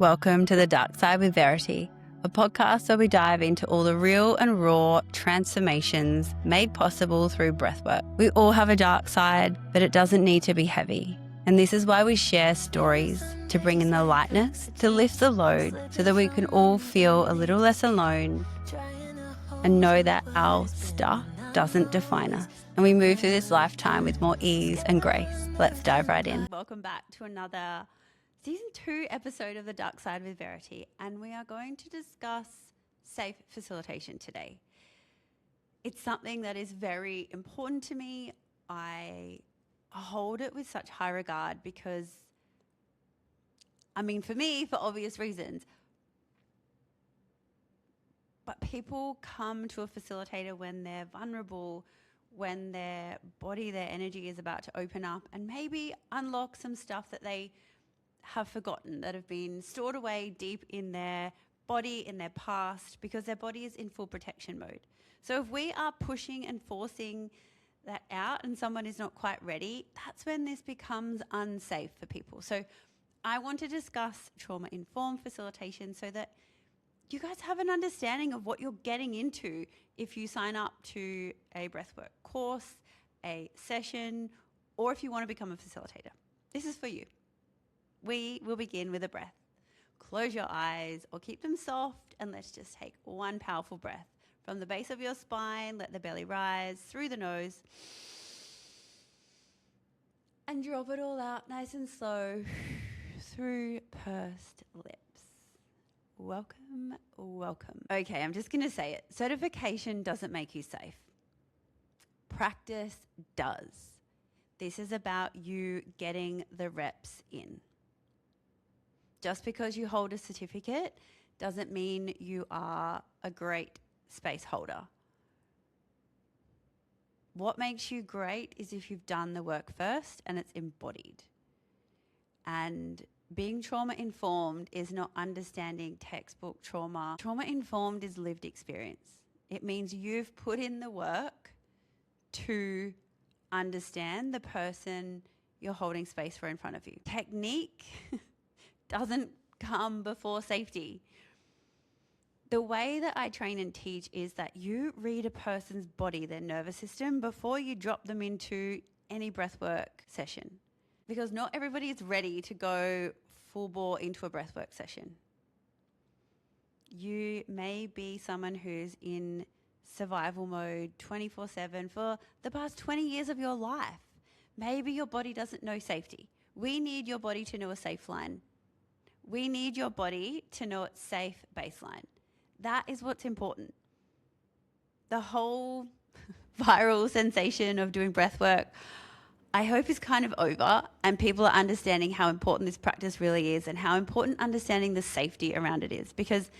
Welcome to The Dark Side with Verity, a podcast where we dive into all the real and raw transformations made possible through breathwork. We all have a dark side, but it doesn't need to be heavy. And this is why we share stories to bring in the lightness, to lift the load, so that we can all feel a little less alone and know that our stuff doesn't define us. And we move through this lifetime with more ease and grace. Let's dive right in. Welcome back to another Season 2 episode of The Dark Side with Verity, and we are going to discuss safe facilitation today. It's something that is very important to me. I hold it with such high regard because, for me, for obvious reasons, but people come to a facilitator when they're vulnerable, when their body, their energy is about to open up and maybe unlock some stuff that they have forgotten, that have been stored away deep in their body, in their past, because their body is in full protection mode. So if we are pushing and forcing that out and someone is not quite ready, that's when this becomes unsafe for people. So I want to discuss trauma-informed facilitation so that you guys have an understanding of what you're getting into if you sign up to a breathwork course, a session, or if you want to become a facilitator. This is for you. We will begin with a breath. Close your eyes or keep them soft, and let's just take one powerful breath. From the base of your spine, let the belly rise through the nose and drop it all out nice and slow through pursed lips. Welcome, welcome. Okay, I'm just going to say it. Certification doesn't make you safe. Practice does. This is about you getting the reps in. Just because you hold a certificate doesn't mean you are a great space holder. What makes you great is if you've done the work first and it's embodied. And being trauma-informed is not understanding textbook trauma. Trauma-informed is lived experience. It means you've put in the work to understand the person you're holding space for in front of you. Technique doesn't come before safety. The way that I train and teach is that you read a person's body, their nervous system, before you drop them into any breathwork session. Because not everybody is ready to go full bore into a breathwork session. You may be someone who's in survival mode 24/7 for the past 20 years of your life. Maybe your body doesn't know safety. We need your body to know a safe line. We need your body to know its safe baseline. That is what's important. The whole viral sensation of doing breath work, I hope, is kind of over and people are understanding how important this practice really is and how important understanding the safety around it is. Because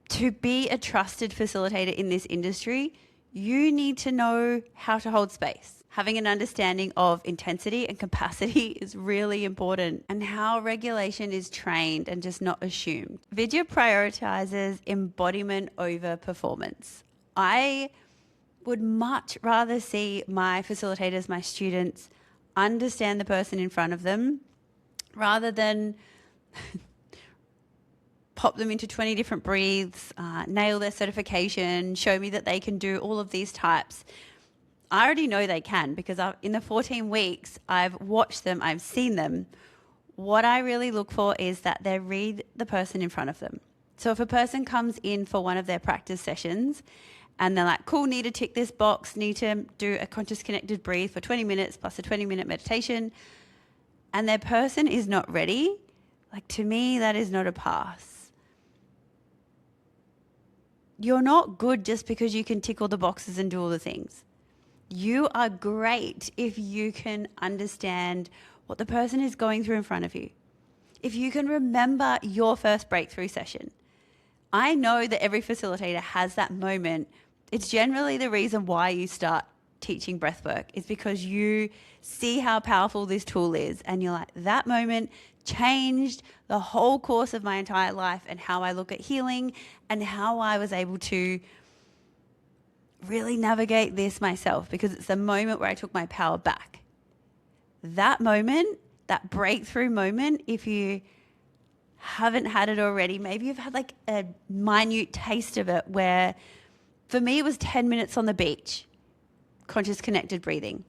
to be a trusted facilitator in this industry, you need to know how to hold space. Having an understanding of intensity and capacity is really important, and how regulation is trained and just not assumed. Vidya prioritizes embodiment over performance. I would much rather see my facilitators, my students, understand the person in front of them rather than pop them into 20 different breaths, nail their certification, show me that they can do all of these types. I already know they can because in the 14 weeks, I've watched them, I've seen them. What I really look for is that they read the person in front of them. So if a person comes in for one of their practice sessions and they're like, cool, need to tick this box, need to do a conscious connected breathe for 20 minutes plus a 20-minute meditation, and their person is not ready, to me, that is not a pass. You're not good just because you can tick all the boxes and do all the things. You are great if you can understand what the person is going through in front of you. If you can remember your first breakthrough session. I know that every facilitator has that moment. It's generally the reason why you start teaching breathwork, is because you see how powerful this tool is and you're like, that moment changed the whole course of my entire life and how I look at healing and how I was able to really navigate this myself, because it's the moment where I took my power back. That moment, that breakthrough moment, if you haven't had it already, maybe you've had like a minute taste of it, where for me it was 10 minutes on the beach, conscious connected breathing.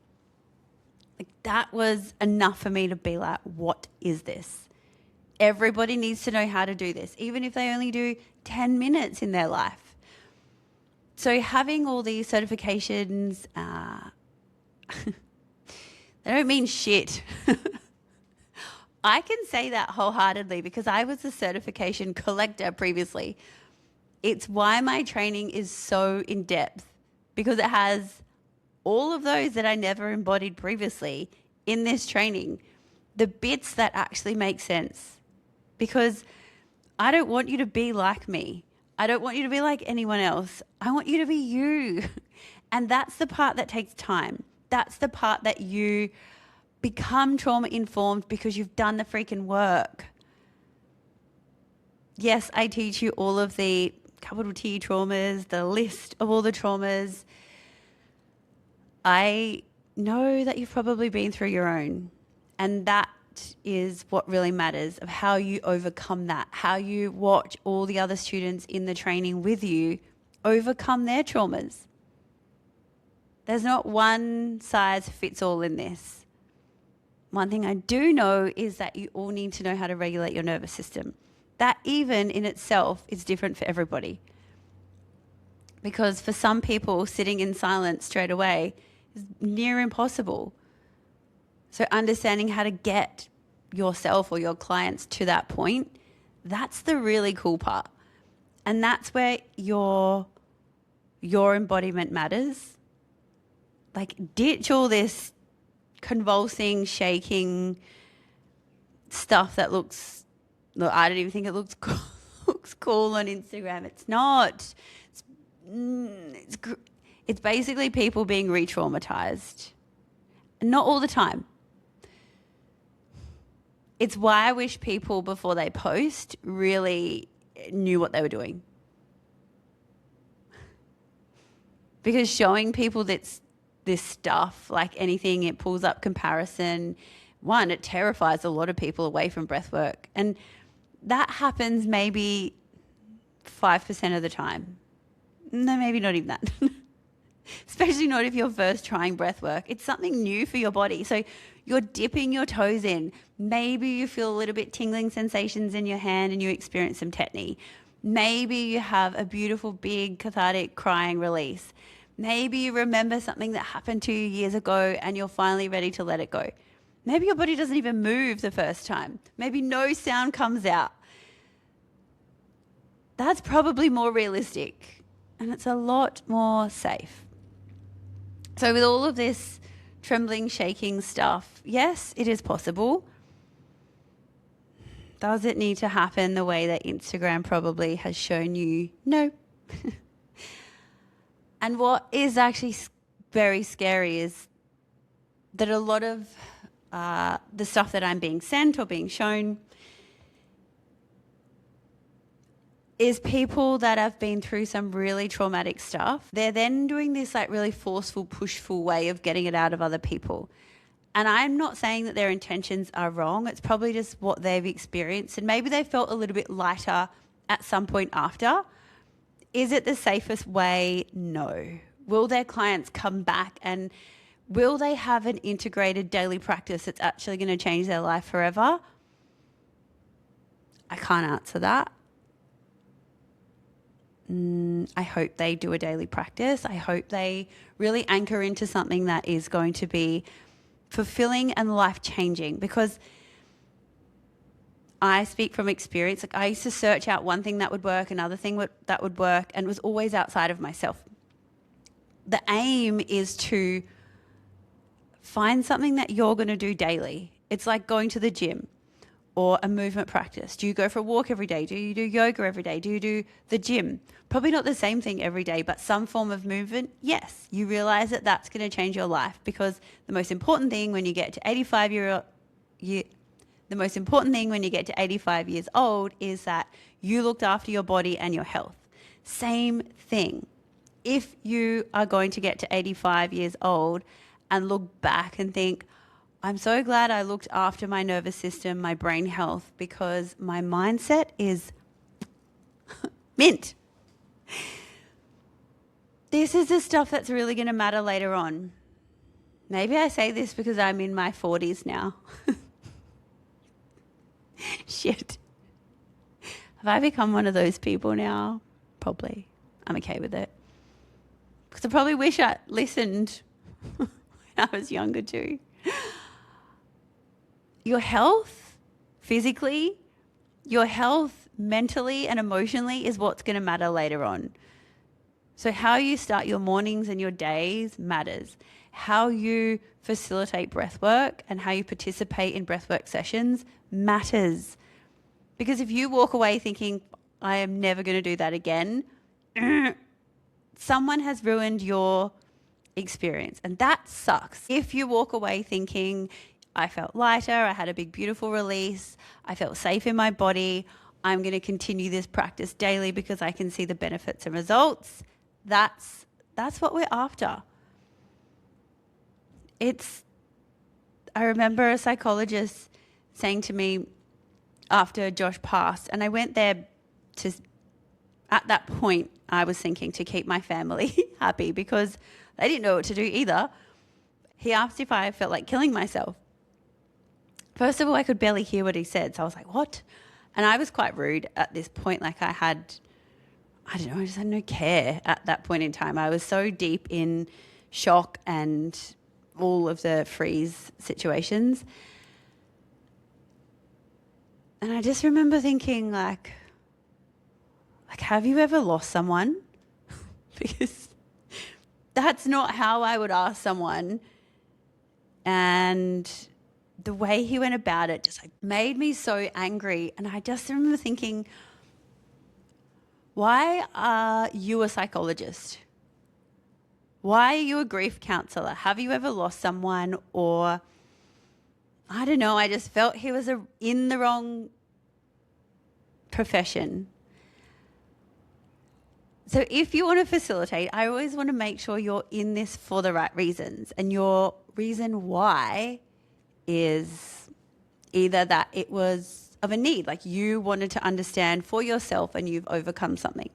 Like that was enough for me to be like, what is this? Everybody needs to know how to do this, even if they only do 10 minutes in their life. So having all these certifications, they don't mean shit. I can say that wholeheartedly because I was a certification collector previously. It's why my training is so in depth, because it has all of those that I never embodied previously in this training, the bits that actually make sense. Because I don't want you to be like me. I don't want you to be like anyone else. I want you to be you. And that's the part that takes time. That's the part that you become trauma informed because you've done the freaking work. Yes, I teach you all of the capital T traumas, the list of all the traumas. I know that you've probably been through your own, and that is what really matters, of how you overcome that, how you watch all the other students in the training with you overcome their traumas. There's not one size fits all in this. One thing I do know is that you all need to know how to regulate your nervous system. That even in itself is different for everybody. Because for some people, sitting in silence straight away is near impossible. So understanding how to get yourself or your clients to that point, that's the really cool part. And that's where your embodiment matters. Like, ditch all this convulsing, shaking stuff that looks, look, I don't even think it looks cool, looks cool on Instagram. It's not. It's basically people being re-traumatized. Not all the time. It's why I wish people, before they post, really knew what they were doing. Because showing people this stuff, like anything, it pulls up comparison. One, it terrifies a lot of people away from breathwork. And that happens maybe 5% of the time. No, maybe not even that. Especially not if you're first trying breathwork. It's something new for your body. So you're dipping your toes in. Maybe you feel a little bit tingling sensations in your hand and you experience some tetany. Maybe you have a beautiful, big, cathartic crying release. Maybe you remember something that happened to you years ago and you're finally ready to let it go. Maybe your body doesn't even move the first time. Maybe no sound comes out. That's probably more realistic and it's a lot more safe. So with all of this trembling, shaking stuff, yes, it is possible. Does it need to happen the way that Instagram probably has shown you? No. And what is actually very scary is that a lot of the stuff that I'm being sent or being shown is people that have been through some really traumatic stuff. They're then doing this like really forceful, pushful way of getting it out of other people. And I'm not saying that their intentions are wrong. It's probably just what they've experienced. And maybe they felt a little bit lighter at some point after. Is it the safest way? No. Will their clients come back and will they have an integrated daily practice that's actually going to change their life forever? I can't answer that. I hope they do a daily practice. I hope they really anchor into something that is going to be fulfilling and life-changing, because I speak from experience. Like, I used to search out one thing that would work, another thing that would work, and was always outside of myself. The aim is to find something that you're going to do daily. It's like going to the gym or a movement practice. Do you go for a walk every day? Do you do yoga every day? Do you do the gym? Probably not the same thing every day, but some form of movement, yes. You realize that that's going to change your life, because the most important thing when you get to 85 years old is that you looked after your body and your health. Same thing. If you are going to get to 85 years old and look back and think, I'm so glad I looked after my nervous system, my brain health, because my mindset is mint. This is the stuff that's really going to matter later on. Maybe I say this because I'm in my 40s now. Shit. Have I become one of those people now? Probably. I'm okay with it. Because I probably wish I listened when I was younger too. Your health physically, your health mentally and emotionally is what's going to matter later on. So how you start your mornings and your days matters. How you facilitate breathwork and how you participate in breathwork sessions matters. Because if you walk away thinking, I am never going to do that again, someone has ruined your experience. And that sucks. If you walk away thinking, I felt lighter, I had a big, beautiful release, I felt safe in my body, I'm going to continue this practice daily because I can see the benefits and results, that's what we're after. I remember a psychologist saying to me after Josh passed, and I went there at that point, I was thinking to keep my family happy because they didn't know what to do either. He asked if I felt like killing myself. First of all, I could barely hear what he said. So I was like, what? And I was quite rude at this point. Like I just had no care at that point in time. I was so deep in shock and all of the freeze situations. And I just remember thinking like, have you ever lost someone? Because that's not how I would ask someone. And the way he went about it just like made me so angry. And I just remember thinking, why are you a psychologist? Why are you a grief counselor? Have you ever lost someone? Or I don't know, I just felt he was in the wrong profession. So if you want to facilitate, I always want to make sure you're in this for the right reasons. And your reason why is either that it was of a need, like you wanted to understand for yourself and you've overcome something.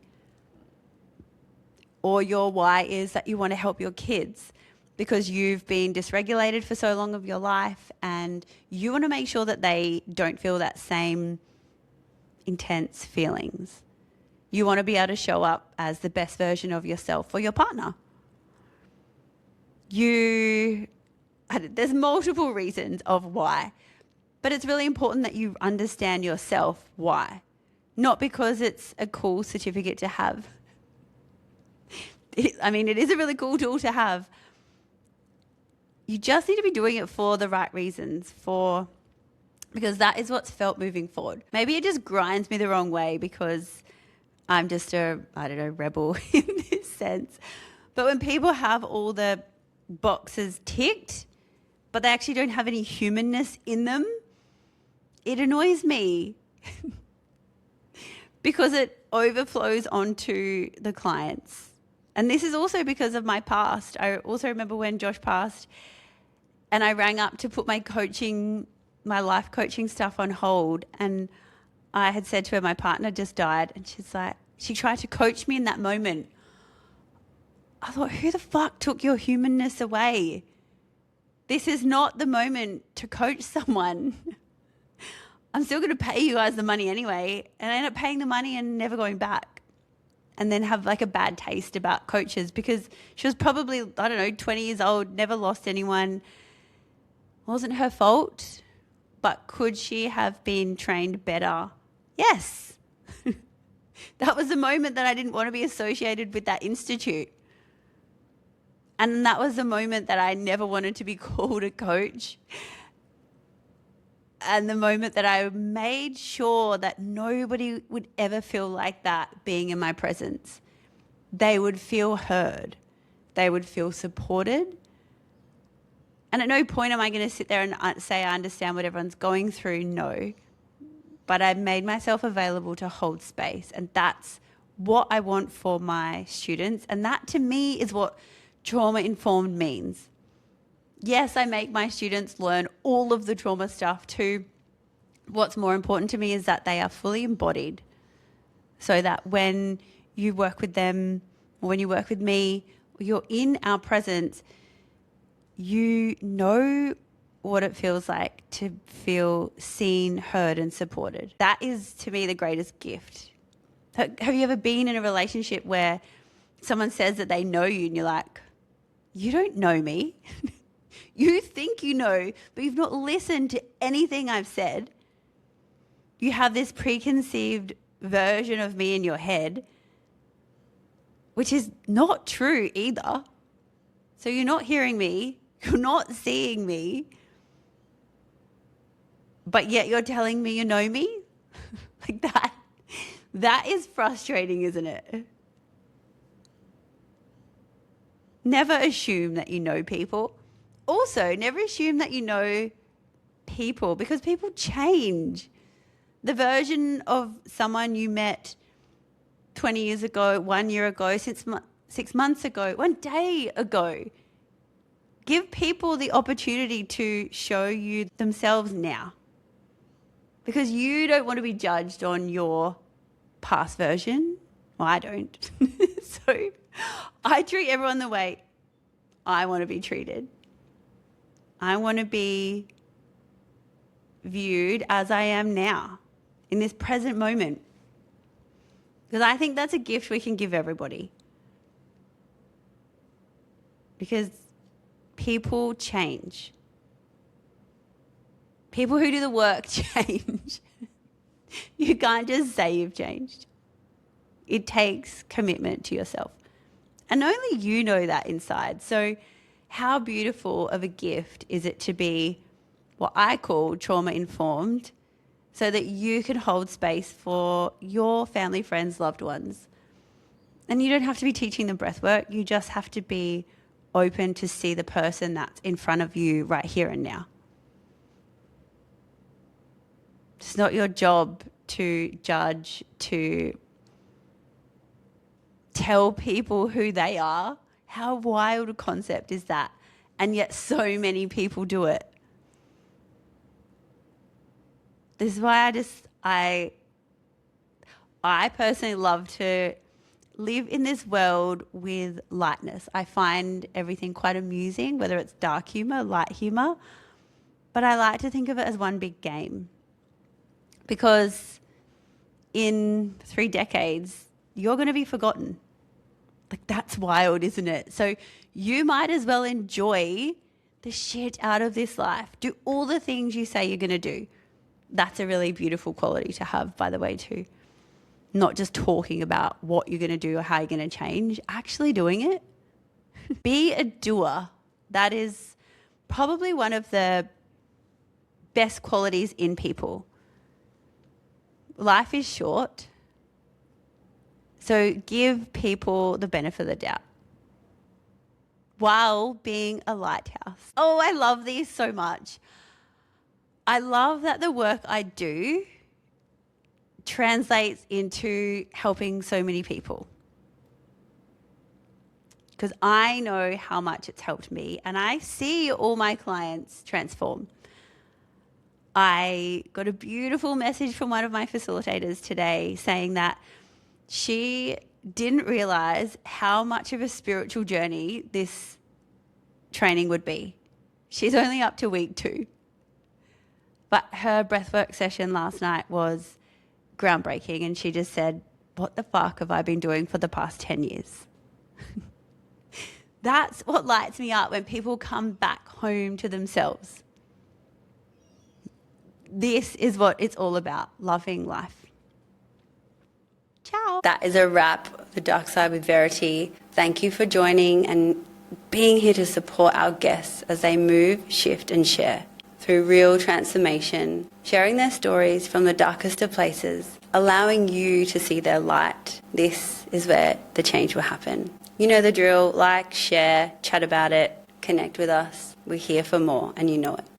Or your why is that you want to help your kids because you've been dysregulated for so long of your life and you want to make sure that they don't feel that same intense feelings. You want to be able to show up as the best version of yourself for your partner. There's multiple reasons of why, but it's really important that you understand yourself why. Not because it's a cool certificate to have. It is a really cool tool to have. You just need to be doing it for the right reasons, because that is what's felt moving forward. Maybe it just grinds me the wrong way because I'm just rebel in this sense. But when people have all the boxes ticked, but they actually don't have any humanness in them, it annoys me because it overflows onto the clients. And this is also because of my past. I also remember when Josh passed and I rang up to put my life coaching stuff on hold, and I had said to her, my partner just died, and she tried to coach me in that moment. I thought, who the fuck took your humanness away? This is not the moment to coach someone. I'm still going to pay you guys the money anyway. And I ended up paying the money and never going back. And then have like a bad taste about coaches because she was probably, 20 years old, never lost anyone. It wasn't her fault. But could she have been trained better? Yes. That was the moment that I didn't want to be associated with that institute. And that was the moment that I never wanted to be called a coach. And the moment that I made sure that nobody would ever feel like that being in my presence. They would feel heard. They would feel supported. And at no point am I going to sit there and say I understand what everyone's going through. No. But I've made myself available to hold space. And that's what I want for my students. And that to me is what trauma-informed means. Yes, I make my students learn all of the trauma stuff to what's more important to me is that they are fully embodied, so that when you work with them or when you work with me, you're in our presence, you know what it feels like to feel seen, heard and supported. That is, to me, the greatest gift. Have you ever been in a relationship where someone says that they know you and you're like, you don't know me. You think you know, but you've not listened to anything I've said. You have this preconceived version of me in your head, which is not true either. So you're not hearing me, you're not seeing me, but yet you're telling me you know me? Like that is frustrating, isn't it? Never assume that you know people. Also, never assume that you know people, because people change. The version of someone you met 20 years ago, 1 year ago, 6 months ago, 1 day ago. Give people the opportunity to show you themselves now, because you don't want to be judged on your past version. Well, I don't. So I treat everyone the way I want to be treated. I want to be viewed as I am now, in this present moment, because I think that's a gift we can give everybody, because people change. People who do the work change. You can't just say you've changed. It takes commitment to yourself. And only you know that inside. So how beautiful of a gift is it to be what I call trauma-informed, so that you can hold space for your family, friends, loved ones. And you don't have to be teaching them breathwork. You just have to be open to see the person that's in front of you right here and now. It's not your job to judge, to tell people who they are. How wild a concept is that? And yet so many people do it. This is why I personally love to live in this world with lightness. I find everything quite amusing, whether it's dark humor, light humor, but I like to think of it as one big game, because in 3 decades, you're going to be forgotten. Like, that's wild, isn't it? So you might as well enjoy the shit out of this life. Do all the things you say you're going to do. That's a really beautiful quality to have, by the way, too. Not just talking about what you're going to do or how you're going to change, actually doing it. Be a doer. That is probably one of the best qualities in people. Life is short, so give people the benefit of the doubt while being a lighthouse. Oh, I love these so much. I love that the work I do translates into helping so many people, because I know how much it's helped me, and I see all my clients transform. I got a beautiful message from one of my facilitators today saying that she didn't realize how much of a spiritual journey this training would be. She's only up to week 2. But her breathwork session last night was groundbreaking, and she just said, what the fuck have I been doing for the past 10 years? That's what lights me up when people come back home to themselves. This is what it's all about, loving life. Ciao. That is a wrap, The Dark Side with Verity. Thank you for joining and being here to support our guests as they move, shift and share through real transformation, sharing their stories from the darkest of places, allowing you to see their light. This is where the change will happen. You know the drill. Like, share, chat about it, connect with us. We're here for more, and you know it.